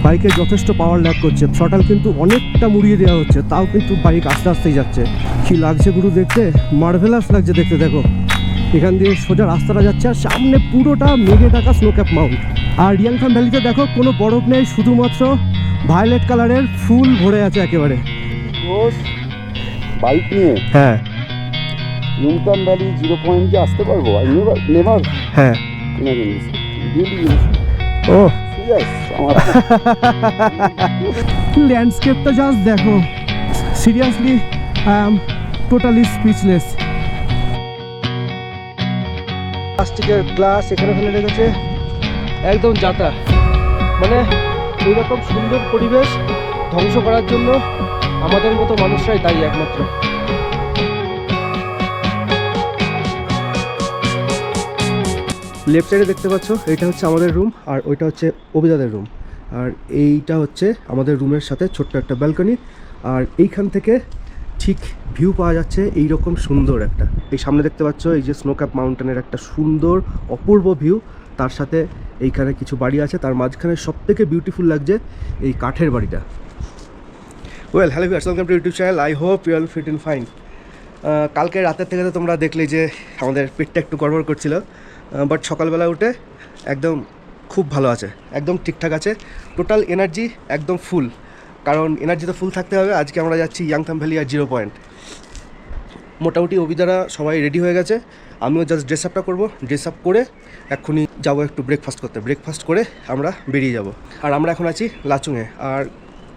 বাইকে যথেষ্ট পাওয়ার ল্যাগ করছে, থ্রটাল কিন্তু অনেকটা মুড়িয়ে দেওয়া হচ্ছে, তাও কিন্তু বাইক আস্তে আস্তেই যাচ্ছে। কি লাগছে গুরু দেখতে, মার্ভেলাস লাগছে দেখতে। দেখো এখান দিয়ে সোজা রাস্তাটা যাচ্ছে আর সামনে পুরোটা মেঘে ঢাকা স্নোক্যাপ মাউন্ট। আর ইয়াংথাম ভ্যালিতে দেখো কোনো বরফ নেই, শুধুমাত্র ভায়োলেট কালারের ফুল ভরে আছে একেবারে। বাইক নিয়ে হ্যাঁ ইয়াংথাম ভ্যালি 0 পয়েন্টে আসতে পারবো? I never. হ্যাঁ ও ল্যান্ডস্কেপটা জাস্ট দেখো, seriously I am totally speechless. প্লাস্টিকের গ্লাস এখানে ফেলে রেখেছে, একদম যাতা। মানে এইরকম সুন্দর পরিবেশ ধ্বংস করার জন্য আমাদের মতো মানুষরাই দায়ী একমাত্র। লেফট সাইডে দেখতে পাচ্ছ, এটা হচ্ছে আমাদের রুম আর ওইটা হচ্ছে অভিদাদের রুম। আর এইটা হচ্ছে আমাদের রুমের সাথে ছোট্ট একটা ব্যালকনি। আর এইখান থেকে ঠিক ভিউ পাওয়া যাচ্ছে এই রকম সুন্দর একটা, এই সামনে দেখতে পাচ্ছ এই যে স্নোক্যাপ মাউন্টেনের একটা সুন্দর অপূর্ব ভিউ। তার সাথে এইখানে কিছু বাড়ি আছে, তার মাঝখানে সবথেকে বিউটিফুল লাগছে এই কাঠের বাড়িটা। Well hello viewers, welcome to YouTube channel. I hope you all fit in fine. কালকে রাতের থেকে তো তোমরা দেখলেই যে আমাদের পেটটা একটু গড়বড় করছিল, বাট সকালবেলা উঠে একদম খুব ভালো আছে, একদম ঠিকঠাক আছে। টোটাল এনার্জি একদম ফুল, কারণ এনার্জি তো ফুল থাকতে হবে। আজকে আমরা যাচ্ছি ইয়াংথাম ভ্যালি আর 0 পয়েন্ট। মোটামুটি অভিদারা সবাই রেডি হয়ে গেছে, আমিও জাস্ট ড্রেস আপটা করবো। ড্রেস আপ করে এক্ষুনি যাবো একটু ব্রেকফাস্ট করতে। ব্রেকফাস্ট করে আমরা বেরিয়ে যাব। আর আমরা এখন আছি লাচুংয়ে, আর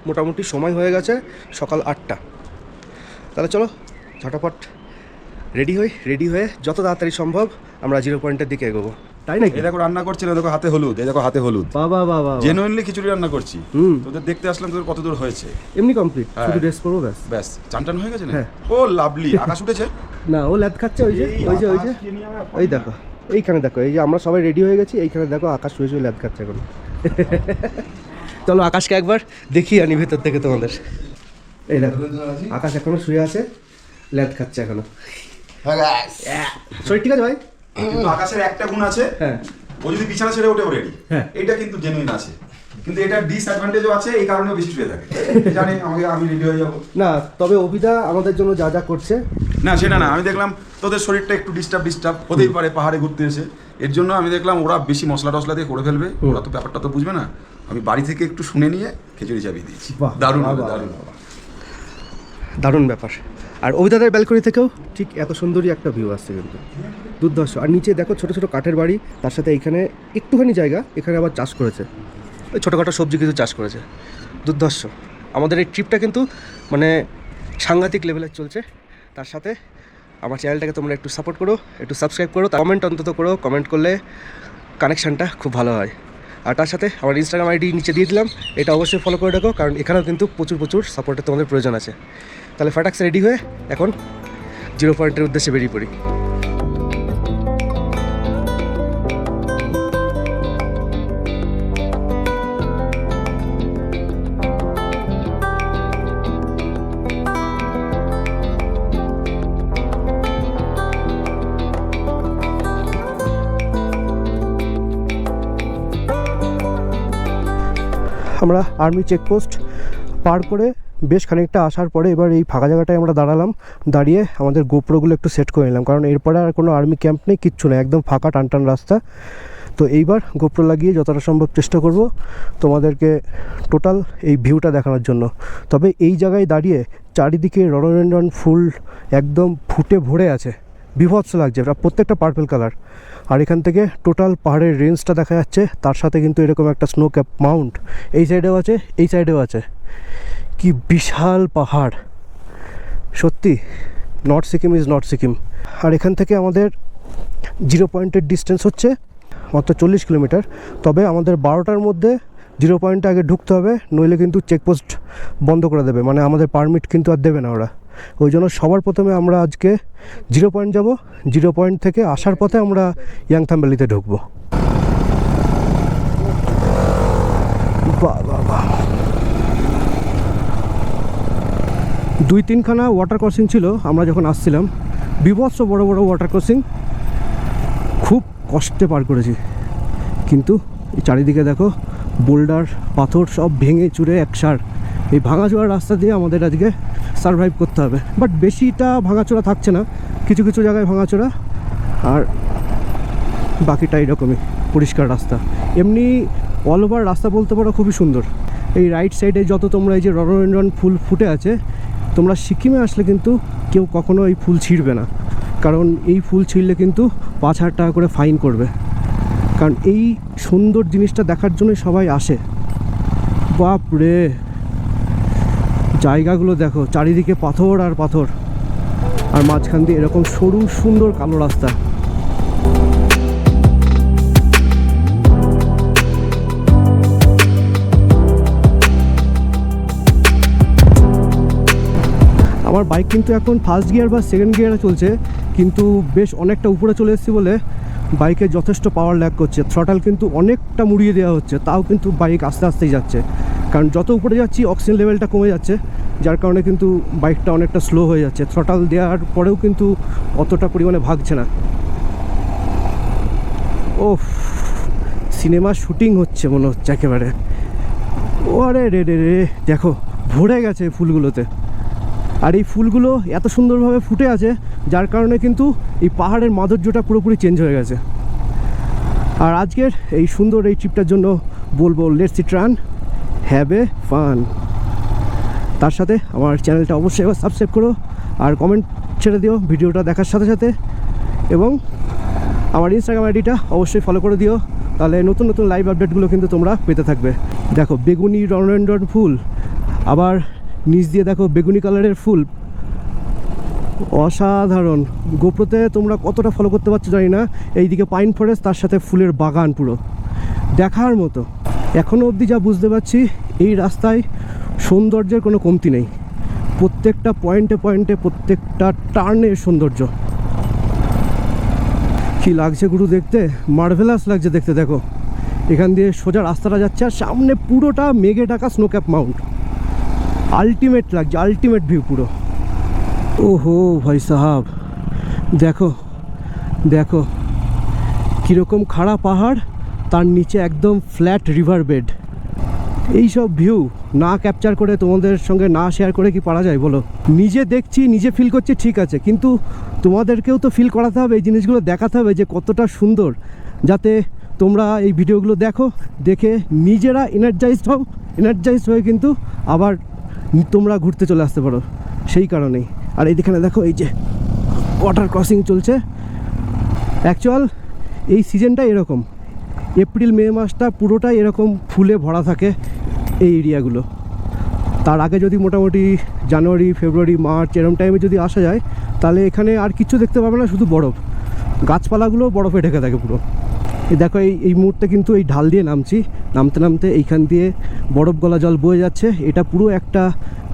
মোটামুটি সময় হয়ে গেছে সকাল 8টা। তাহলে চলো ঝটাপট রেডি হয়ে যত তাড়াতাড়ি সম্ভব আমরা 0 পয়েন্টের দিকে এগোবো, তাই নাকি? এই দেখো রান্না করছি না, দেখো হাতে হলুদ, এই দেখো হাতে হলুদ। বাবা বাবা, জেনুইনলি খিচুড়ি রান্না করছি। তোদের দেখতে আসলাম তোদের কত দূর হয়েছে। এমনি কমপ্লিট, শুধু ড্রেস করবো ব্যাস। ব্যাস চান হয়ে গেছে না? হ্যাঁ। ও লাভলি, আকাশ উঠেছে না ও ল্যাদ খাচ্ছে, ওই যে ওই দেখো এইখানে দেখো, এই যে আমরা সবাই রেডি হয়ে গেছি, এইখানে দেখো আকাশ শুয়ে শুয়ে ল্যাদ খাচ্ছে এখন। চলো আকাশকে একবার দেখিয়ে আনি ভেতর থেকে তোমাদের। এই দেখো আকাশ এখনো শুয়ে আছে, ল্যাদ খাচ্ছে এখনো। শরীর ঠিক আছে ভাই? কিন্তু আকাশের একটা গুণ আছে, হ্যাঁ ও যদি বিছানা ছেড়ে ওঠে রেডি। হ্যাঁ এটা কিন্তু জেনুইন আছে, কিন্তু এটা ডিসঅ্যাডভান্টেজও আছে, এই কারণেও বেশি শুয়ে থাকে। জানি আমি রেডি হয়ে যাবো না, তবে অভিদা আমাদের জন্য যা যা করছে। না সেটা না, আমি দেখলাম তোদের শরীরটা একটু ডিস্টার্ব হতেই পারে পাহাড়ে ঘুরতে এসে, এর জন্য আমি দেখলাম ওরা বেশি মশলা টসলা দিয়ে করে ফেলবে, ওরা তো ব্যাপারটা তো বুঝবে না। আমি বাড়ি থেকে একটু শুনে নিয়ে খিচুড়ি চাপিয়ে দিয়েছি। দারুণ দারুণ ব্যাপার। আর অভিদাদের ব্যালকনি থেকেও ঠিক এত সুন্দরই একটা ভিউ আসছে, কিন্তু দুর্ধর্ষ। আর নিচে দেখো ছোটো ছোটো কাঠের বাড়ি, তার সাথে এইখানে একটুখানি জায়গা, এখানে আবার চাষ করেছে, ওই ছোটোখাটো সবজি কিছু চাষ করেছে। দুর্ধর্ষ। আমাদের এই ট্রিপটা কিন্তু মানে সাংঘাতিক লেভেলের চলছে। তার সাথে আমার চ্যানেলটাকে তোমরা একটু সাপোর্ট করো, একটু সাবস্ক্রাইব করো, কমেন্ট অন্তত করো। কমেন্ট করলে কানেকশানটা খুব ভালো হয়। আর তার সাথে আমার ইনস্টাগ্রাম আইডি নিচে দিয়ে দিলাম, এটা অবশ্যই ফলো করে রাখো, কারণ এখানেও কিন্তু প্রচুর সাপোর্টের তোমাদের প্রয়োজন আছে। তাহলে ফাটাক্স রেডি হয়ে এখন 0 পয়েন্টের উদ্দেশ্যে বেরিয়ে পড়ি। আমরা আর্মি চেকপোস্ট পার করে বেশ খানিকটা আসার পরে এবার এই ফাঁকা জায়গাটায় আমরা দাঁড়িয়ে আমাদের গোপ্রোগুলো একটু সেট করে নিলাম, কারণ এরপরে আর কোনো আর্মি ক্যাম্প নেই, কিচ্ছু নেই, একদম ফাঁকা টান রাস্তা। তো এইবার গোপ্রো লাগিয়ে যতটা সম্ভব চেষ্টা করব তোমাদেরকে টোটাল এই ভিউটা দেখানোর জন্য। তবে এই জায়গায় দাঁড়িয়ে চারিদিকে রডোডেনড্রন ফুল একদম ফুটে ভরে আছে, বিভৎস লাগছে, প্রত্যেকটা পার্পল কালার। আর এখান থেকে টোটাল পাহাড়ের রেঞ্জটা দেখা যাচ্ছে, তার সাথে কিন্তু এরকম একটা স্নো ক্যাপ মাউন্ট এই সাইডেও আছে, এই সাইডেও আছে। কি বিশাল পাহাড় সত্যি, North Sikkim is North Sikkim. আর এখান থেকে আমাদের 0 পয়েন্টের ডিস্টেন্স হচ্ছে মাত্র 40 কিলোমিটার। তবে আমাদের 12টার মধ্যে 0 পয়েন্টে আগে ঢুকতে হবে, নইলে কিন্তু চেকপোস্ট বন্ধ করে দেবে, মানে আমাদের পারমিট কিন্তু আর দেবে না ওরা। ওই জন্য সবার প্রথমে আমরা আজকে 0 পয়েন্ট যাব, 0 পয়েন্ট থেকে আসার পথে আমরা ইয়াংথাম ভ্যালিতে ঢুকবো। বাহ 2-3খানা ওয়াটার ক্রসিং ছিল আমরা যখন আসছিলাম, বিভৎস বড় ওয়াটার ক্রসিং, খুব কষ্টে পার করেছি। কিন্তু এই চারিদিকে দেখো বোল্ডার পাথর সব ভেঙে চুরে একসার। এই ভাঙাচোরা রাস্তা দিয়ে আমাদের আজকে সারভাইভ করতে হবে। বাট বেশিটা ভাঙাচোরা থাকছে না, কিছু কিছু জায়গায় ভাঙাচোরা, আর বাকিটা এরকমই পরিষ্কার রাস্তা। এমনি অল ওভার রাস্তা বলতে পারো খুবই সুন্দর। এই রাইট সাইডে যত তোমরা এই যে রডোডেনড্রন ফুল ফুটে আছে, তোমরা সিকিমে আসলে কিন্তু কেউ কখনো এই ফুল ছিঁড়বে না, কারণ এই ফুল ছিঁড়লে কিন্তু 5,000 টাকা করে ফাইন করবে। কারণ এই সুন্দর জিনিসটা দেখার জন্যই সবাই আসে। বাপ রে, জায়গাগুলো দেখো, চারিদিকে পাথর আর পাথর, আর মাঝখান দিয়ে এরকম সরু সুন্দর কালো রাস্তা। আমার বাইক কিন্তু এখন ফার্স্ট গিয়ার বা সেকেন্ড গিয়ারে চলছে, কিন্তু বেশ অনেকটা উপরে চলে এসেছি বলে বাইকে যথেষ্ট পাওয়ার ল্যাগ করছে। থ্রটাল কিন্তু অনেকটা মুড়িয়ে দেওয়া হচ্ছে, তাও কিন্তু বাইক আস্তে আস্তেই যাচ্ছে, কারণ যত উপরে যাচ্ছি অক্সিজেন লেভেলটা কমে যাচ্ছে, যার কারণে কিন্তু বাইকটা অনেকটা স্লো হয়ে যাচ্ছে। থ্রটাল দেওয়ার পরেও কিন্তু অতটা পরিমাণে ভাগছে না। ও, সিনেমা শুটিং হচ্ছে মনে হচ্ছে একেবারে। ও আরে রে রে রে, দেখো ভরে গেছে ফুলগুলোতে। আর এই ফুলগুলো এত সুন্দরভাবে ফুটে আছে, যার কারণে কিন্তু এই পাহাড়ের মাধুর্যটা পুরোপুরি চেঞ্জ হয়ে গেছে। আর আজকের এই সুন্দর এই ট্রিপটার জন্য বলবো, let's eat run, have a fun. তার সাথে আমার চ্যানেলটা অবশ্যই এবার সাবস্ক্রাইব করো, আর কমেন্ট ছেড়ে দিও ভিডিওটা দেখার সাথে সাথে, এবং আমার ইনস্টাগ্রাম আইডিটা অবশ্যই ফলো করে দিও, তাহলে নতুন নতুন লাইভ আপডেটগুলো কিন্তু তোমরা পেতে থাকবে। দেখো বেগুনি রডোডেনড্রন ফুল, আবার নিচ দিয়ে দেখো বেগুনি কালারের ফুল, অসাধারণ। গোপ্রোতে তোমরা কতটা ফলো করতে পারছো জানি না। এইদিকে পাইন ফরেস্ট, তার সাথে ফুলের বাগান, পুরো দেখার মতো। এখনও অবধি যা বুঝতে পারছি, এই রাস্তায় সৌন্দর্যের কোনো কমতি নেই। প্রত্যেকটা পয়েন্টে পয়েন্টে, প্রত্যেকটা টার্নের সৌন্দর্য। কি লাগছে গুরু দেখতে, মার্ভেলাস লাগছে দেখতে। দেখো এখান দিয়ে সোজা রাস্তাটা যাচ্ছে, আর সামনে পুরোটা মেঘে Dhaka snow cap Mount. Ultimate লাগছে, আলটিমেট ভিউ পুরো। ওহো ভাই সাহাব, দেখো দেখো কীরকম খাড়া পাহাড়, তার নিচে একদম ফ্ল্যাট রিভার বেড। এইসব ভিউ না ক্যাপচার করে তোমাদের সঙ্গে না শেয়ার করে কি পারা যায় বলো? নিজে দেখছি, নিজে ফিল করছি, ঠিক আছে, কিন্তু তোমাদেরকেও তো ফিল করাতে হবে, এই জিনিসগুলো দেখাতে হবে যে কতটা সুন্দর, যাতে তোমরা এই ভিডিওগুলো দেখো, দেখে নিজেরা এনার্জাইজড হও, এনার্জাইজড হয়ে কিন্তু আবার তোমরা ঘুরতে চলে আসতে পারো। সেই কারণেই। আর এইখানে দেখো এই যে ওয়াটার ক্রসিং চলছে। অ্যাকচুয়াল এই সিজনটা এরকম, এপ্রিল মে মাসটা পুরোটাই এরকম ফুলে ভরা থাকে এই এরিয়াগুলো। তার আগে যদি মোটামুটি জানুয়ারি ফেব্রুয়ারি মার্চ এরকম টাইমে যদি আসা যায়, তাহলে এখানে আর কিছু দেখতে পাবে না, শুধু বরফ, গাছপালাগুলো বরফে ঢেকে থাকে পুরো। এই দেখো এই মুহূর্তে কিন্তু এই ঢাল দিয়ে নামছি, নামতে নামতে এইখান দিয়ে বরফ গলা জল বয়ে যাচ্ছে। এটা পুরো একটা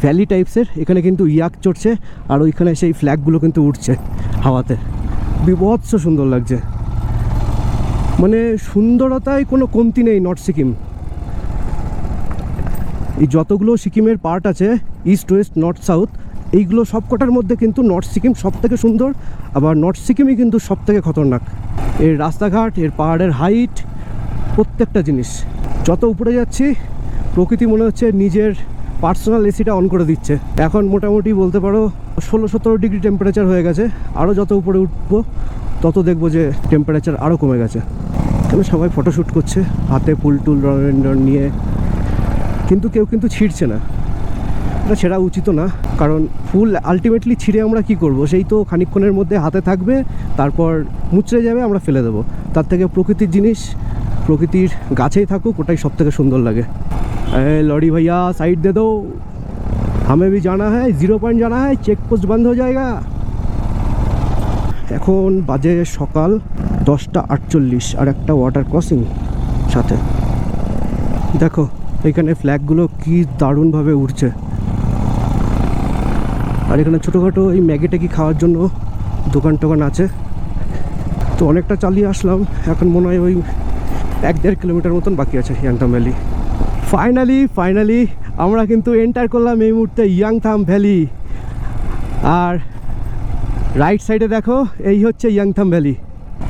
ভ্যালি টাইপসের, এখানে কিন্তু ইয়াক চড়ছে, আর ওইখানে সেই ফ্ল্যাগগুলো কিন্তু উঠছে হাওয়াতে। বিভৎস সুন্দর লাগছে, মানে সুন্দরতায় কোনো কমতি নেই নর্থ সিকিম। এই যতগুলো সিকিমের পার্ট আছে, ইস্ট ওয়েস্ট নর্থ সাউথ, এইগুলো সবকটার মধ্যে কিন্তু নর্থ সিকিম সব থেকে সুন্দর, আবার নর্থ সিকিমই কিন্তু সব থেকে খতরনাক। এর রাস্তাঘাট, এর পাহাড়ের হাইট, প্রত্যেকটা জিনিস। যত উপরে যাচ্ছি প্রকৃতি মনে হচ্ছে নিজের পার্সোনাল এসিটা অন করে দিচ্ছে। এখন মোটামুটি বলতে পারো 16-17 ডিগ্রি টেম্পারেচার হয়ে গেছে। আরও যত উপরে উঠবো তত দেখবো যে টেম্পারেচার আরও কমে গেছে। এখানে সবাই ফটোশ্যুট করছে হাতে ফুল টুল রডোডেনড্রন নিয়ে, কিন্তু কেউ কিন্তু ছিঁড়ছে না। এটা ছেঁড়া উচিত না, কারণ ফুল আলটিমেটলি ছিঁড়ে আমরা কি করব? সেই তো খানিকক্ষণের মধ্যে হাতে থাকবে, তারপর মুচড়ে যাবে, আমরা ফেলে দেবো। তার থেকে প্রকৃতির জিনিস, প্রকৃতির গাছেই থাকুক, ওটাই সব থেকে সুন্দর লাগে। লরি ভাইয়া সাইড দে দো, हमें भी जाना है, 0 पॉइंट जाना है, चेक पोस्ट बंद हो जाएगा। এখন বাজে সকাল 10:48, আর একটা ওয়াটার ক্রসিং সাথে। দেখো এখানে ফ্ল্যাগগুলো কি দারুণভাবে উঠছে, আর এখানে ছোটোখাটো এই ম্যাগি ট্যাগি খাওয়ার জন্য দোকান টোকান আছে। তো অনেকটা চালিয়ে আসলাম, এখন মনে হয় ওই 1-1.5 কিলোমিটার মতন বাকি আছে ইয়াংথাম ভ্যালি। ফাইনালি আমরা কিন্তু এন্টার করলাম এই মুহূর্তে ইয়াংথাম ভ্যালি। আর রাইট সাইডে দেখো এই হচ্ছে ইয়াংথাম ভ্যালি।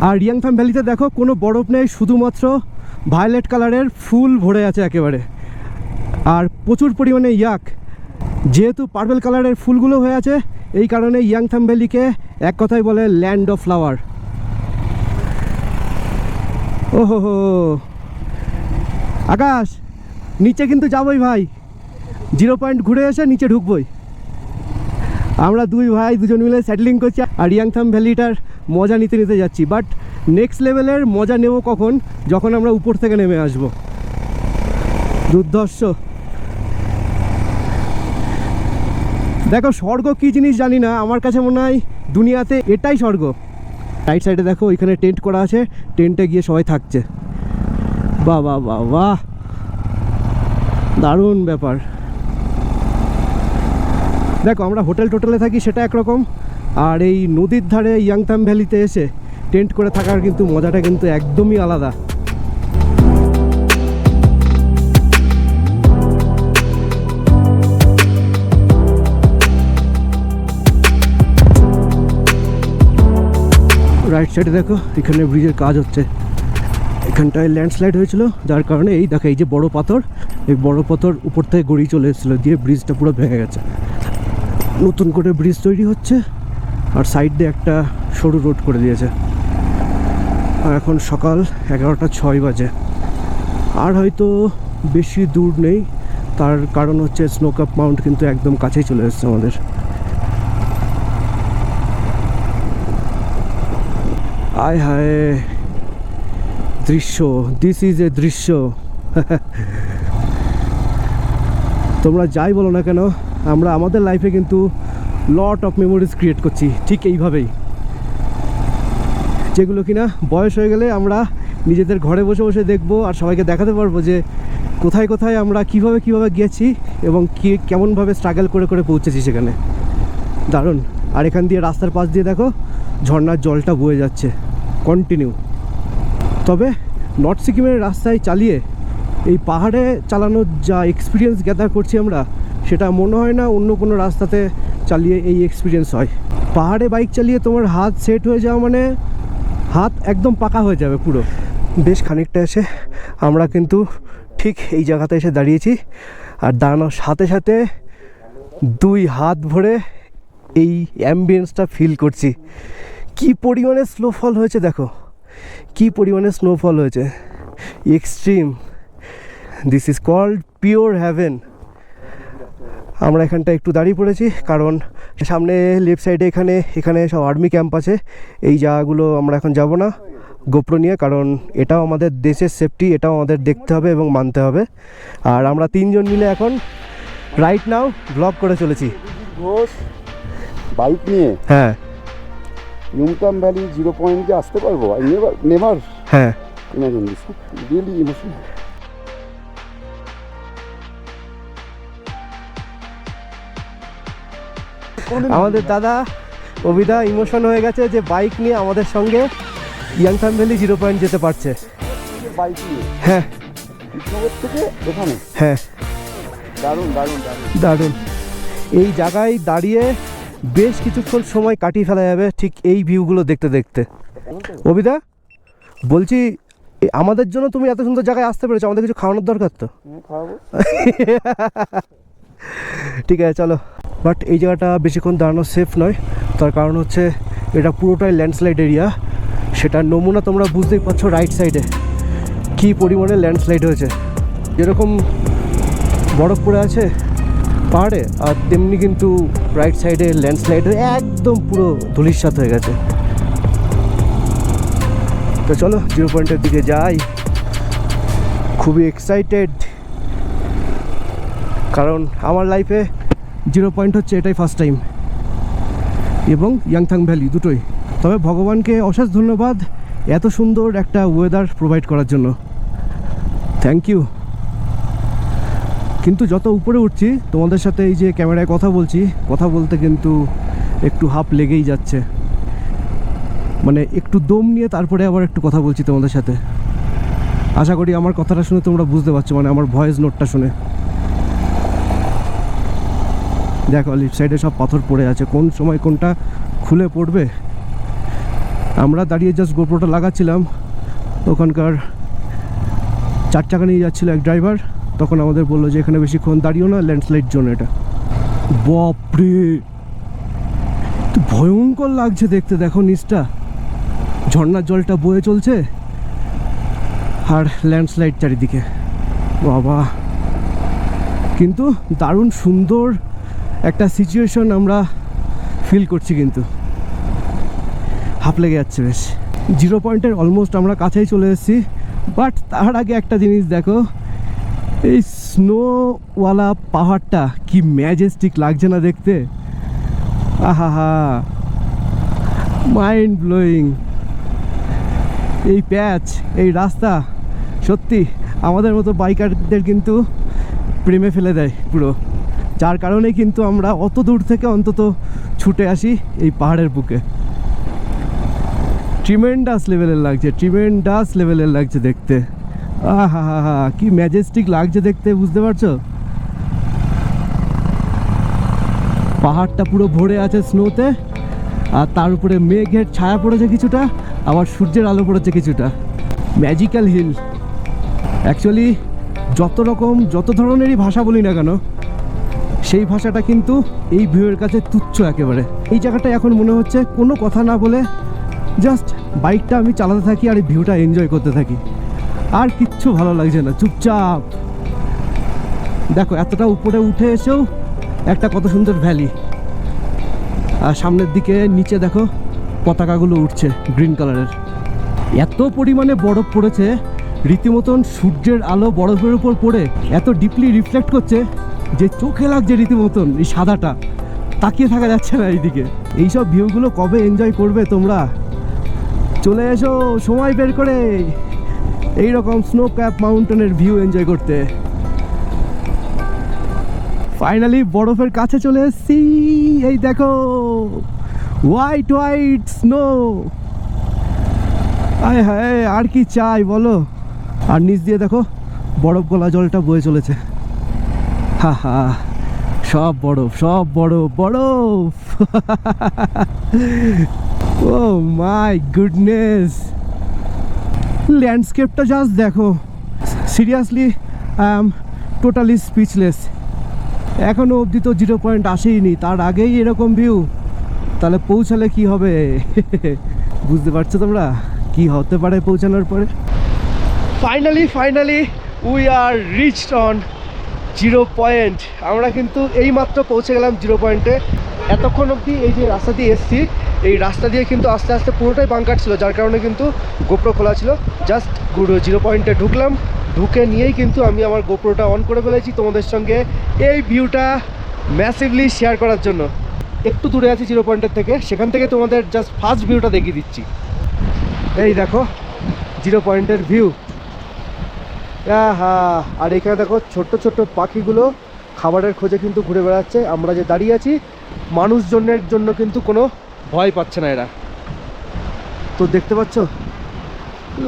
আর ইয়াংথাম ভ্যালিতে দেখো কোনো বরফ নেই, শুধুমাত্র ভায়োলেট কালারের ফুল ভরে আছে একেবারে, আর প্রচুর পরিমাণে ইয়াক। যেহেতু পার্পল কালারের ফুলগুলো হয়ে আছে, এই কারণে ইয়াংথাম ভ্যালিকে এক কথায় বলে ল্যান্ড অফ ফ্লাওয়ার। ওহো হো আকাশ, নিচে কিন্তু যাবোই ভাই, 0 পয়েন্ট ঘুরে এসে নিচে ঢুকবই। আমরা দুই ভাই দুজন মিলে সেটেলিং করছি আর ইয়াংথাম ভ্যালিটার মজা নিতে নিতে যাচ্ছি। বাট নেক্সট লেভেলের মজা নেব কখন, যখন আমরা উপর থেকে নেমে আসব। দুর্ধর্ষ। দেখো স্বর্গ কী জিনিস জানি না, আমার কাছে মনে হয় দুনিয়াতে এটাই স্বর্গ। রাইট সাইডে দেখো ওইখানে টেন্ট করা আছে, টেন্টে গিয়ে সবাই থাকছে। বাহ বাহ বাহ বাহ, দারুণ ব্যাপার। দেখো আমরা হোটেল টোটেলে থাকি সেটা একরকম, আর এই নদীর ধারে ইয়াংথাম ভ্যালিতে এসে টেন্ট করে থাকার কিন্তু মজাটা কিন্তু একদমই আলাদা। রাইট সাইডে দেখো এখানে ব্রিজের কাজ হচ্ছে, এখানটায় ল্যান্ডস্লাইড হয়েছিল, যার কারণে এই দেখো এই যে বড় পাথর, এই বড় পাথর উপর থেকে গড়িয়ে চলে এসেছিলো, দিয়ে ব্রিজটা পুরো ভেঙে গেছে। নতুন করে ব্রিজ তৈরি হচ্ছে, আর সাইড দিয়ে একটা সরু রোড করে দিয়েছে। আর এখন সকাল 11:06 বাজে, আর হয়তো বেশি দূর নেই, তার কারণ হচ্ছে স্নোকাপ মাউন্ট কিন্তু একদম কাছেই চলে এসেছে আমাদের। আয় হায় দৃশ্য, দিস ইজ এ দৃশ্য। তোমরা যাই বলো না কেন, আমরা আমাদের লাইফে কিন্তু লট অফ মেমোরিজ ক্রিয়েট করছি ঠিক এইভাবেই, যেগুলো কিনা বয়স হয়ে গেলে আমরা নিজেদের ঘরে বসে বসে দেখবো আর সবাইকে দেখাতে পারবো যে কোথায় কোথায় আমরা কিভাবে গিয়েছি এবং কেমনভাবে স্ট্রাগল করে করে পৌঁছেছি সেখানে। দারুণ। আর এখান দিয়ে রাস্তার পাশ দিয়ে দেখো ঝর্ণার জলটা বয়ে যাচ্ছে কন্টিনিউ। তবে নর্থ সিকিমের রাস্তায় চালিয়ে এই পাহাড়ে চালানোর যা এক্সপিরিয়েন্স গ্যাদার করছি আমরা, সেটা মনে হয় না অন্য কোনো রাস্তাতে চালিয়ে এই এক্সপিরিয়েন্স হয়। পাহাড়ে বাইক চালিয়ে তোমার হাত সেট হয়ে যাওয়া মানে হাত একদম পাকা হয়ে যাবে পুরো। বেশ খানিকটা এসে আমরা কিন্তু ঠিক এই জায়গাতে এসে দাঁড়িয়েছি, আর দাঁড়ানোর সাথে সাথে দুই হাত ভরে এই অ্যাম্বিয়েন্সটা ফিল করছি। কি পরিমাণে স্নোফল হয়েছে দেখো, কি পরিমাণে স্নোফল হয়েছে, extreme. This is called pure heaven. আমরা এখানটা একটু দাঁড়িয়ে পড়েছি, কারণ সামনে লেফট সাইডে এখানে সব আর্মি ক্যাম্প আছে। এই জায়গাগুলো আমরা এখন যাব না গোপ্রো নিয়ে, কারণ এটাও আমাদের দেশের সেফটি, এটাও আমাদের দেখতে হবে এবং মানতে হবে। আর আমরা তিনজন মিলে এখন রাইট নাও ব্লগ করে চলেছি বাইক নিয়ে। হ্যাঁ, ইয়াংথাম ভ্যালি 0 পয়েন্টে আসতে পারবো? আই নেভার হ্যাঁ, ইমাজিন দিস, রিয়েলি ইমোশনাল। আমাদের দাদা অভিদা ইমোশন হয়ে গেছে যে বাইক নিয়ে আমাদের সঙ্গে ইয়াংথাম ভ্যালি 0 পয়েন্ট যেতে পারছে। বাইক নিয়ে? হ্যাঁ, কৃষ্ণনগর থেকে এখানে? হ্যাঁ, দারুণ দারুণ দারুণ দারুণ। এই জায়গায় দাঁড়িয়ে বেশ কিছুক্ষণ সময় কাটিয়ে ফেলা যাবে ঠিক এই ভিউগুলো দেখতে দেখতে। অভিদা বলছি, আমাদের জন্য তুমি এত সুন্দর জায়গায় আসতে পেরেছো, আমাদের কিছু খাওয়ানোর দরকার তো। খাওয়াবো। ঠিক আছে চলো। বাট এই জায়গাটা বেশিক্ষণ দাঁড়ানো সেফ নয়, তার কারণ হচ্ছে এটা পুরোটাই ল্যান্ডস্লাইড এরিয়া। সেটার নমুনা তোমরা বুঝতেই পারছো, রাইট সাইডে কী পরিমাণে ল্যান্ডস্লাইড হয়েছে। যেরকম বরফ পড়ে আছে পাহাড়ে, আর তেমনি কিন্তু রাইট সাইডে ল্যান্ডস্লাইড হয়ে একদম পুরো ধূলিসাৎ হয়ে গেছে। তো চলো 0 পয়েন্টের দিকে যাই। খুবই এক্সাইটেড, কারণ আমার লাইফে 0 পয়েন্ট হচ্ছে এটাই ফার্স্ট টাইম, এবং ইয়াংথাম ভ্যালি দুটোই। তবে ভগবানকে অশেষ ধন্যবাদ এত সুন্দর একটা ওয়েদার প্রোভাইড করার জন্য, থ্যাংক ইউ। কিন্তু যত উপরে উঠছি তোমাদের সাথে এই যে ক্যামেরায় কথা বলছি, কথা বলতে কিন্তু একটু হাঁপ লেগেই যাচ্ছে, মানে একটু দম নিয়ে তারপরে আবার একটু কথা বলছি তোমাদের সাথে। আশা করি আমার কথাটা শুনে তোমরা বুঝতে পারছো, মানে আমার ভয়েস নোটটা শুনে। দেখো লেফট সাইডে সব পাথর পড়ে আছে, কোন সময় কোনটা খুলে পড়বে আমরা দাঁড়িয়ে জাস্ট গোপ্রোটা লাগাচ্ছিলাম, ওখানকার 4 চাকা নিয়ে যাচ্ছিল এক ড্রাইভার, তখন আমাদের বললো যে এখানে বেশিক্ষণ দাঁড়িয়েও না, ল্যান্ডস্লাইড জোন এটা। বাপরে, তো ভয়ঙ্কর লাগছে দেখতে, দেখো নিচটা, ঝর্ণার জলটা বয়ে চলছে আর ল্যান্ডস্লাইড চারিদিকে। বাবা, কিন্তু দারুণ সুন্দর একটা সিচুয়েশন আমরা ফিল করছি, কিন্তু হাঁপ লেগে যাচ্ছে বেশ। 0 পয়েন্টের অলমোস্ট আমরা কাছেই চলে এসেছি, বাট তার আগে একটা জিনিস দেখো, এই স্নোওয়ালা পাহাড়টা কি ম্যাজেস্টিক লাগছে না দেখতে, আহা হা, মাইন্ড ব্লোয়িং। এই প্যাচ, এই রাস্তা সত্যি আমাদের মতো বাইকারদের কিন্তু প্রেমে ফেলে দেয় পুরো, যার কারণে কিন্তু আমরা অত দূর থেকে অন্তত ছুটে আসি এই পাহাড়ের বুকে। ট্রিমেন্ডাস লেভেলের লাগছে, ট্রিমেন্ডাস লেভেলের লাগছে দেখতে, আহা হা হা, কি ম্যাজেস্টিক লাগছে দেখতে, বুঝতে পারছো? পাহাড়টা পুরো ভরে আছে স্নোতে, আর তার উপরে মেঘের ছায়া পড়েছে কিছুটা, আবার সূর্যের আলো পড়েছে কিছুটা। Magical hill. অ্যাকচুয়ালি যত ধরনেরই ভাষা বলি না কেন, সেই ভাষাটা কিন্তু এই ভিউয়ের কাছে তুচ্ছ একেবারে। এই জায়গাটা এখন মনে হচ্ছে কোনো কথা না বলে জাস্ট বাইকটা আমি চালাতে থাকি আর এই ভিউটা এনজয় করতে থাকি, আর কিচ্ছু ভালো লাগছে না, চুপচাপ। দেখো এতটা উপরে উঠে এসেও একটা কত সুন্দর ভ্যালি, আর সামনের দিকে নিচে দেখো পতাকাগুলো উঠছে গ্রিন কালারের। এত পরিমাণে বরফ পড়েছে, রীতিমতন সূর্যের আলো বরফের উপর পড়ে এত ডিপলি রিফ্লেক্ট করছে যে চোখে লাগছে রীতিমতন এই সাদাটা, তাকিয়ে থাকা যাচ্ছে না এইদিকে। এইসব ভিউগুলো কবে এনজয় করবে তোমরা? চলে এসো সময় বের করে এইরকম স্নো ক্যাপ মাউন্টেনের ভিউ এনজয় করতে। ফাইনালি বরফের কাছে চলে এসেছি, এই দেখো হোয়াইট হোয়াইট স্নো, আয় হায় আর কি চাই বলো। আর নিচ দিয়ে দেখো বরফ গলা জলটা বয়ে চলেছে, হা হা, সব বরফ, সব বরফ, বরফ। ও মাই গুডনেস, ল্যান্ডস্কেপটা জাস্ট দেখো, seriously I am totally speechless. এখনও অবধি তো 0 পয়েন্ট আসেইনি, তার আগেই এরকম ভিউ, তাহলে পৌঁছালে কি হবে? বুঝতে পারছো তোমরা কি হতে পারে পৌঁছানোর পরে? Finally we are reached on 0 point. আমরা কিন্তু এইমাত্র পৌঁছে গেলাম 0 পয়েন্টে। এতক্ষণ অবধি এই যে রাস্তা দিয়ে এসছি, এই রাস্তা দিয়ে কিন্তু আস্তে আস্তে পুরোটাই বাঙ্কার ছিল, যার কারণে কিন্তু গোপ্রো খোলা ছিল। জাস্ট 0 পয়েন্টে ঢুকলাম, ঢুকে নিয়েই কিন্তু আমি আমার গোপ্রোটা অন করে ফেলেছি তোমাদের সঙ্গে এই ভিউটা ম্যাসিভলি শেয়ার করার জন্য। একটু দূরে আছি 0 পয়েন্টের থেকে, সেখান থেকে তোমাদের জাস্ট ফার্স্ট ভিউটা দেখিয়ে দিচ্ছি। এই দেখো 0 পয়েন্টের ভিউ, হা। আর এখানে দেখো ছোট্ট ছোট্ট পাখিগুলো খাবারের খোঁজে কিন্তু ঘুরে বেড়াচ্ছে। আমরা যে দাঁড়িয়ে আছি, মানুষজনের জন্য কিন্তু কোনো ভয় পাচ্ছে না এরা। তো দেখতে পাচ্ছ,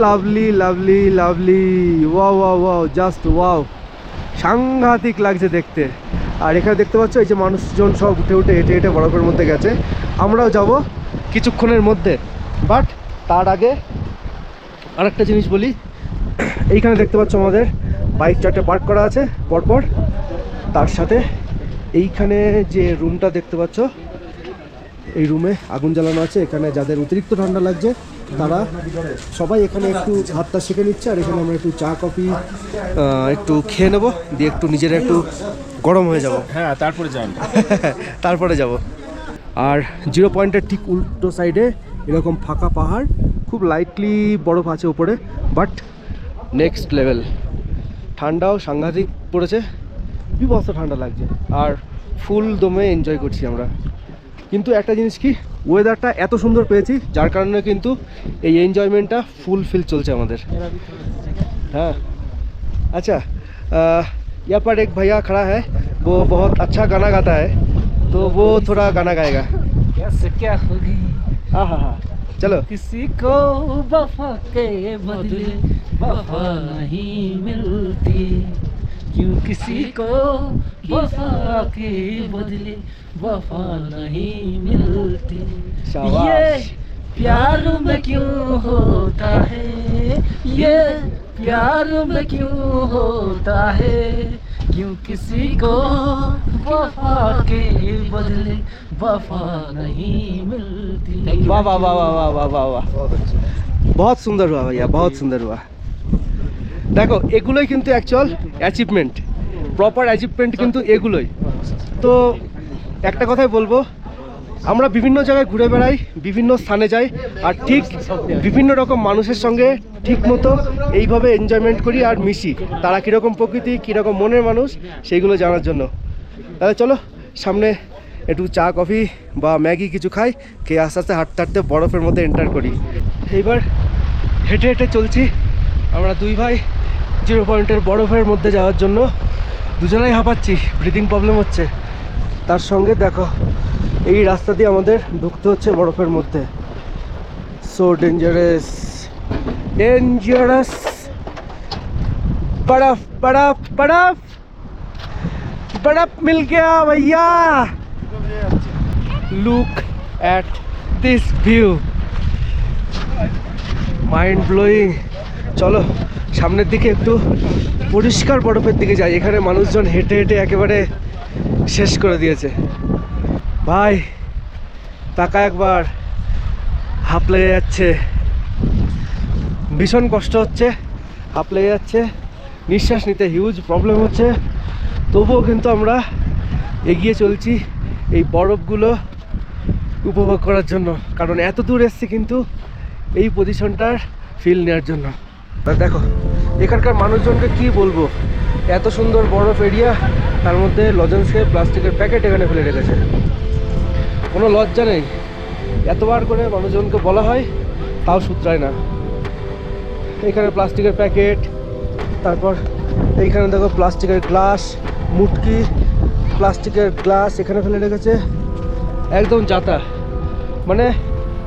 lovely lovely lovely, wow wow wow, just wow, সাংঘাতিক লাগছে দেখতে। আর এখানে দেখতে পাচ্ছ এই যে মানুষজন সব উঠে উঠে হেঁটে হেঁটে বরফের মধ্যে গেছে, আমরাও যাব কিছুক্ষণের মধ্যে। বাট তার আগে আরেকটা জিনিস বলি, এইখানে দেখতে পাচ্ছ আমাদের বাইক 4টে পার্ক করা আছে পরপর, তার সাথে এইখানে যে রুমটা দেখতে পাচ্ছ, এই রুমে আগুন জ্বালানো আছে। এখানে যাদের অতিরিক্ত ঠান্ডা লাগছে তারা সবাই এখানে একটু হাতটা সেঁকে নিচ্ছে, আর এখানে আমরা একটু চা কফি একটু খেয়ে নেবো, দিয়ে একটু নিজেরা একটু গরম হয়ে যাব। হ্যাঁ, তারপরে যান। তারপরে যাব। আর 0 পয়েন্টের ঠিক উল্টো সাইডে এরকম ফাঁকা পাহাড়, খুব লাইটলি বরফ আছে উপরে, বাট নেক্সট লেভেল। ঠান্ডাও সাংঘাতিক পড়েছে, বিভৎস ঠান্ডা লাগছে, আর ফুল দমে এনজয় করছি আমরা। কিন্তু একটা জিনিস কি, ওয়েদারটা এত সুন্দর পেয়েছি, যার কারণে কিন্তু এই এনজয়মেন্টটা ফুলফিল চলছে আমাদের। हाँ अच्छा यहाँ पर एक भैया खड़ा है, वो बहुत अच्छा गाना गाता है, तो वो थोड़ा गाना गाएगा। कैसे क्या होगी हाँ हाँ हाँ चलो। किसी को वफा के बदले वफा नहीं मिलती, क्यों किसी को वफा के बदले वफा नहीं मिलती। शाबाश। ये प्यार में क्यों होता है ये, प्यार में क्यों होता है, क्यों किसी को वफा के बदले वफा नहीं मिलती। वाह वाह वाह वाह वाह वाह वाह वाह, बहुत সুন্দর हुआ भैया, बहुत সুন্দর हुआ। দেখো এগুলোই কিন্তু অ্যাকচুয়াল অ্যাচিভমেন্ট, প্রপার অ্যাচিভমেন্ট কিন্তু এগুলোই। তো একটা কথাই বলবো, আমরা বিভিন্ন জায়গায় ঘুরে বেড়াই, বিভিন্ন স্থানে যাই, আর ঠিক বিভিন্ন রকম মানুষের সঙ্গে ঠিক মতো এইভাবে এনজয়মেন্ট করি আর মিশি। তারা কীরকম প্রকৃতি, কীরকম মনের মানুষ, সেইগুলো জানার জন্য। তাহলে চলো সামনে একটু চা কফি বা ম্যাগি কিছু খাই, খেয়ে আস্তে আস্তে হাঁটতে হাঁটতে বরফের মধ্যে এন্টার করি। এইবার হেঁটে হেঁটে চলছি আমরা দুই ভাই 0 পয়েন্টের বরফের মধ্যে যাওয়ার জন্য। দুজনেই হাঁপাচ্ছি, ব্রিদিং প্রবলেম হচ্ছে। তার সঙ্গে দেখো এই রাস্তা দিয়ে আমাদের ঢুকতে হচ্ছে বরফের মধ্যে। So dangerous, dangerous. বরফ বরফ বরফ বরফ মিল গয়া भैया। Look at this view, mind blowing. চলো সামনের দিকে একটু পরিষ্কার বরফের দিকে যাই। এখানে মানুষজন হেঁটে হেঁটে একেবারে শেষ করে দিয়েছে। ভাই টাকা একবার হাঁপ লেগে যাচ্ছে, ভীষণ কষ্ট হচ্ছে, হাঁপ লেগে যাচ্ছে, নিঃশ্বাস নিতে হিউজ প্রবলেম হচ্ছে। তবুও কিন্তু আমরা এগিয়ে চলছি এই বরফগুলো উপভোগ করার জন্য, কারণ এত দূর এসছি কিন্তু এই পজিশনটার ফিল নেওয়ার জন্য। আর দেখো এখানকার মানুষজনকে কি বলবো, এত সুন্দর বরফ এরিয়া, তার মধ্যে লজেন্সের প্লাস্টিকের প্যাকেট এখানে ফেলে রেখেছে। কোনো লজ্জা নেই, এতবার করে মানুষজনকে বলা হয় তাও শুধরায় না। এখানে প্লাস্টিকের প্যাকেট, তারপর এইখানে দেখো প্লাস্টিকের গ্লাস, মুটকি প্লাস্টিকের গ্লাস এখানে ফেলে রেখেছে, একদম যাতা। মানে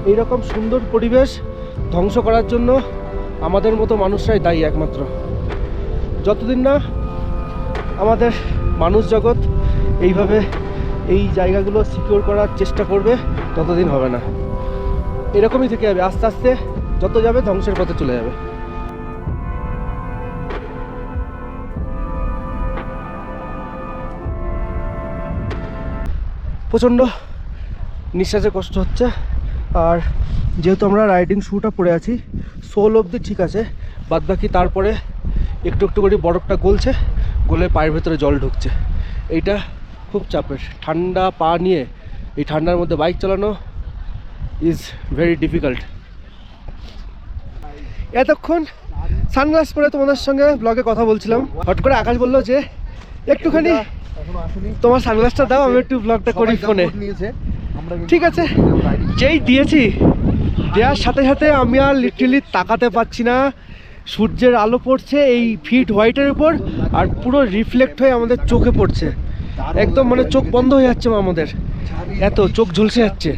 এইরকম সুন্দর পরিবেশ ধ্বংস করার জন্য আমাদের মতো মানুষরাই দায়ী একমাত্র। যতদিন না আমাদের মানুষ জগৎ এইভাবে এই জায়গাগুলো সিকিউর করার চেষ্টা করবে, ততদিন হবে না। এরকমই থেকে যাবে, আস্তে আস্তে যত যাবে ধ্বংসের পথে চলে যাবে। প্রচণ্ড নিঃশ্বাসে কষ্ট হচ্ছে। আর যেহেতু আমরা রাইডিং শ্যুটা পরে আছি, সোল অবধি ঠিক আছে, বাদবাকি তারপরে একটু একটু করে বরফটা গলছে, গলে পায়ের ভেতরে জল ঢুকছে। এইটা খুব চাপের। ঠান্ডা পা নিয়ে এই ঠান্ডার মধ্যে বাইক চালানো ইজ ভেরি ডিফিকাল্ট। এতক্ষণ সানগ্লাস পরে তোমাদের সঙ্গে ব্লগে কথা বলছিলাম, হট করে আকাশ বললো যে একটুখানি তোমার সানগ্লাসটা দাও, আমি একটু ব্লগটা করি ফোনে। ঠিক আছে, যেই দিয়েছি, দেওয়ার সাথে সাথে আমি আর লিটারালি তাকাতে পারছি না। সূর্যের আলো পড়ছে এই ফিট হোয়াইটের উপর, আর পুরো রিফ্লেক্ট হয়ে আমাদের চোখে পড়ছে। একদম মানে চোখ বন্ধ হয়ে যাচ্ছে আমাদের, এত চোখ ঝলসে যাচ্ছে।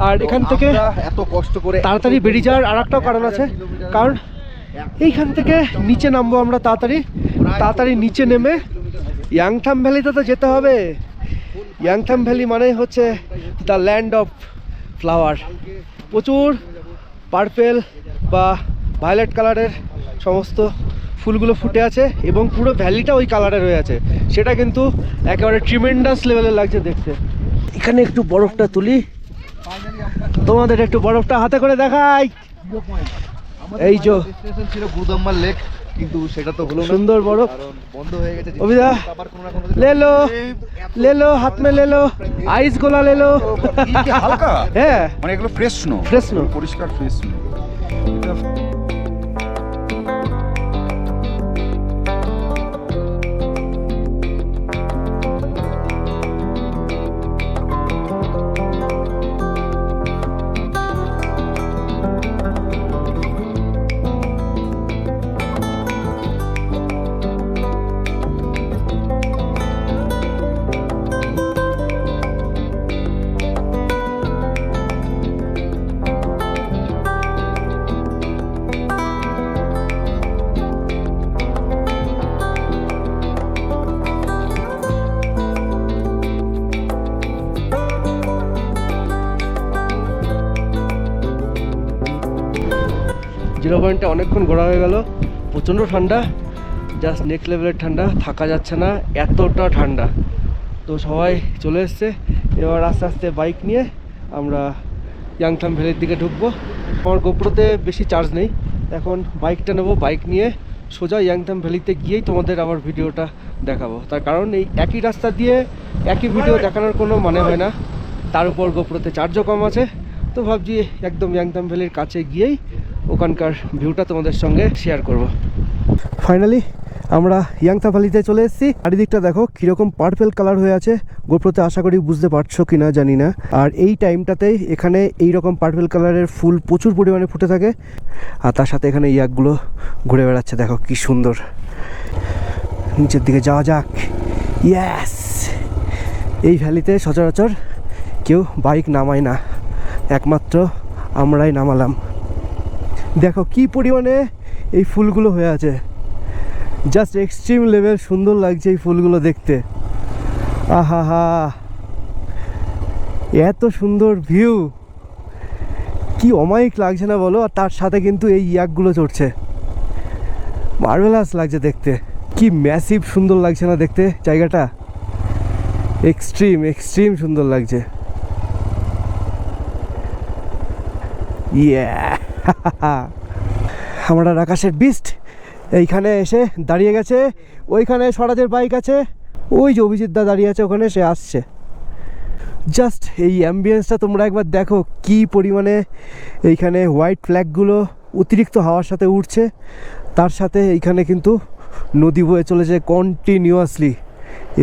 আর এখান থেকে এত কষ্ট করে তাড়াতাড়ি বেরিয়ে যাওয়ার আর একটাও কারণ আছে, কারণ এইখান থেকে নিচে নামবো আমরা তাড়াতাড়ি নিচে নেমে ইয়াংথাম ভ্যালিতে তো যেতে হবে। ইয়াংথাম ভ্যালি মানে হচ্ছে দ্য ল্যান্ড অফ ফ্লাওয়ার। প্রচুর পার্পেল বা ভায়োলেট কালারের সমস্ত ফুলগুলো ফুটে আছে, এবং পুরো ভ্যালিটা ওই কালারের হয়ে আছে। সেটা কিন্তু একেবারে ট্রিমেন্ডাস লেভেলের লাগছে দেখতে। এখানে একটু বরফটা তুলি, তোমাদের একটু বরফটা হাতে করে দেখাই। এই যে ছিল গুদাম্বার লেক, কিন্তু সেটা তো হলো না, সুন্দর বরফ বন্ধ হয়ে গেছে। অভিদা ले लो हाथ में ले लो, आइस गोला ले लो। হালকা, হ্যাঁ মানে এগুলো ফ্রেশ স্নো, ফ্রেশ স্নো, পরিষ্কার ফ্রেশ স্নো। জিরো পয়েন্টে অনেকক্ষণ ঘোরা হয়ে গেল, প্রচণ্ড ঠান্ডা, জাস্ট নেক্সট লেভেলের ঠান্ডা, থাকা যাচ্ছে না, এতটা ঠান্ডা। তো সবাই চলে এসছে, এবার আস্তে আস্তে বাইক নিয়ে আমরা ইয়াংথাম ভ্যালির দিকে ঢুকবো। আমার গোপ্রোতে বেশি চার্জ নেই, এখন বাইকটা নেবো, বাইক নিয়ে সোজা ইয়াংথাম ভ্যালিতে গিয়েই তোমাদের আবার ভিডিওটা দেখাবো। তার কারণ এই একই রাস্তা দিয়ে একই ভিডিও দেখানোর কোনো মানে হয় না, তার উপর গোপ্রোতে চার্জও কম আছে। তো ভাবছি একদম ইয়াংথাম ভ্যালির কাছে গিয়েই ওখানকার ভিউটা তোমাদের সঙ্গে শেয়ার করব। ফাইনালি আমরা ইয়াংথাম ভ্যালিতে চলে এসেছি। চারিদিকটা দেখো কীরকম পার্পেল কালার হয়ে আছে, গোপ্রোতে আশা করি বুঝতে পারছো কি না জানি না। আর এই টাইমটাতেই এখানে এইরকম পার্পেল কালারের ফুল প্রচুর পরিমাণে ফুটে থাকে, আর তার সাথে এখানে ইয়াকগুলো ঘুরে বেড়াচ্ছে, দেখো কি সুন্দর। নিচের দিকে যাওয়া যাক। ইয়েস, এই ভ্যালিতে সচরাচর কেউ বাইক নামায় না, একমাত্র আমরাই নামালাম। দেখো কি পরিমাণে এই ফুলগুলো হয়ে আছে, জাস্ট এক্সট্রিম লেভেল সুন্দর লাগছে এই ফুলগুলো দেখতে। আহা হা, এত সুন্দর ভিউ, কি অমায়িক লাগছে না বলো। আর তার সাথে কিন্তু এই ইয়াকগুলো চড়ছে, মার্ভেলাস লাগছে দেখতে, কি ম্যাসিভ সুন্দর লাগছে না দেখতে জায়গাটা, এক্সট্রিম এক্সট্রিম সুন্দর লাগছে। ইয়া আমরা আকাশের বিস্ট এইখানে এসে দাঁড়িয়ে গেছে। ওইখানে স্বরাজের বাইক আছে, ওই যে অভিজিৎ দা দাঁড়িয়ে আছে ওখানে, সে আসছে। জাস্ট এই অ্যাম্বিয়েন্সটা তোমরা একবার দেখো, কি পরিমাণে এইখানে হোয়াইট ফ্ল্যাগগুলো অতিরিক্ত হাওয়ার সাথে উঠছে, তার সাথে এইখানে কিন্তু নদী বয়ে চলেছে কন্টিনিউয়াসলি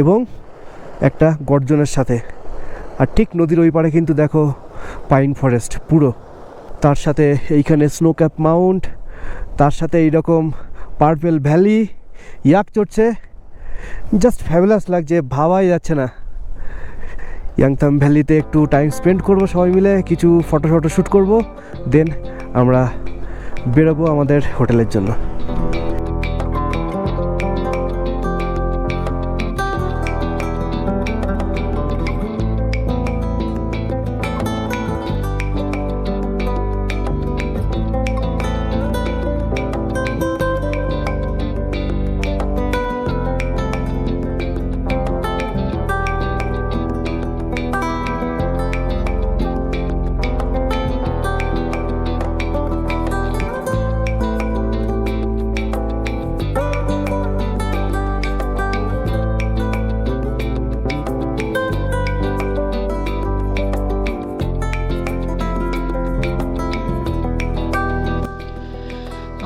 এবং একটা গর্জনের সাথে। আর ঠিক নদীর ওই পারে কিন্তু দেখো পাইন ফরেস্ট পুরো, তার সাথে এইখানে স্নো ক্যাপ মাউন্ট, তার সাথে এইরকম পার্পেল ভ্যালি, ইয়াক চড়ছে, জাস্ট ফ্যাবুলাস লাগছে, ভাবাই যাচ্ছে না। ইয়াংথাম ভ্যালিতে একটু টাইম স্পেন্ড করবো সবাই মিলে, কিছু ফটো শ্যুট করবো, দেন আমরা বেরোবো আমাদের হোটেলের জন্য।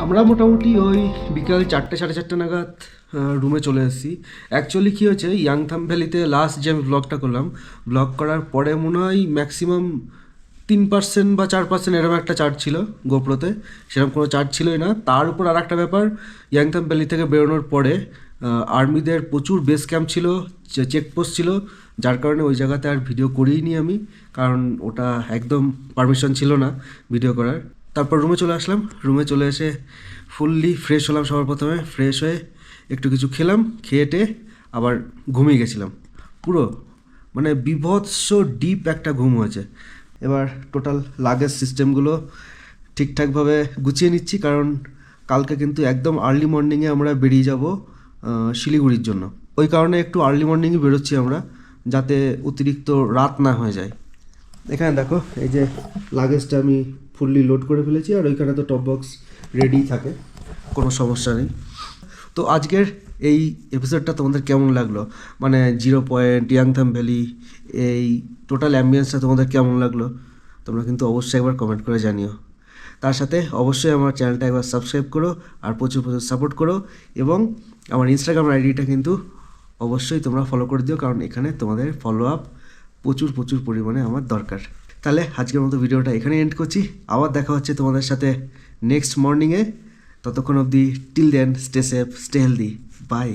আমরা মোটামুটি ওই বিকাল 4টে সাড়ে 4টে নাগাদ রুমে চলে এসেছি। অ্যাকচুয়ালি কী হয়েছে, ইয়াংথাম ভ্যালিতে লাস্ট যে আমি ব্লগটা করলাম, ব্লগ করার পরে মনে হয় ম্যাক্সিমাম 3% বা 4% এরকম একটা চার্জ ছিল গোপ্রোতে, সেরকম কোনো চার্জ ছিলই না। তার উপর আর একটা ব্যাপার, ইয়াংথাম ভ্যালি থেকে বেরোনোর পরে আর্মিদের প্রচুর বেস ক্যাম্প ছিল, চেকপোস্ট ছিল, যার কারণে ওই জায়গাতে আর ভিডিও করিনি আমি, কারণ ওটা একদম পারমিশন ছিল না ভিডিও করার। তারপর রুমে চলে আসলাম, রুমে চলে এসে ফুললি ফ্রেশ হলাম। সবার প্রথমে ফ্রেশ হয়ে একটু কিছু খেলাম, খেয়েটে আবার ঘুমিয়ে গেছিলাম। পুরো মানে বিভৎস ডিপ একটা ঘুম হয়েছে। এবার টোটাল লাগেজ সিস্টেমগুলো ঠিকঠাকভাবে গুছিয়ে নিচ্ছি, কারণ কালকে কিন্তু একদম আর্লি মর্নিংয়ে আমরা বেরিয়ে যাব শিলিগুড়ির জন্য। ওই কারণে একটু আর্লি মর্নিংয়ে বেরোচ্ছি আমরা, যাতে অতিরিক্ত রাত না হয়ে যায়। এখানে দেখো এই যে লাগেজটা আমি ফুললি লোড করে ফেলেছি, আর ওইখানে তো টপ বক্স রেডি থাকে, কোনো সমস্যা নেই। তো আজকের এই এপিসোডটা তোমাদের কেমন লাগলো, মানে 0 পয়েন্ট, ইয়াংথাম ভ্যালি, এই টোটাল অ্যাম্বিয়েন্সটা তোমাদের কেমন লাগলো তোমরা কিন্তু অবশ্যই একবার কমেন্ট করে জানিও। তার সাথে অবশ্যই আমার চ্যানেলটা একবার সাবস্ক্রাইব করো, আর প্রচুর প্রচুর সাপোর্ট করো, এবং আমার ইনস্টাগ্রাম আইডিটা কিন্তু অবশ্যই তোমরা ফলো করে দিও, কারণ এখানে তোমাদের ফলো আপ প্রচুর প্রচুর পরিমাণে আমার দরকার। তাহলে আজকের মতো ভিডিওটা এখানে এন্ড করছি, আবার দেখা হচ্ছে তোমাদের সাথে নেক্সট মর্নিংয়ে। ততক্ষণ অবধি till then stay safe, stay healthy, by.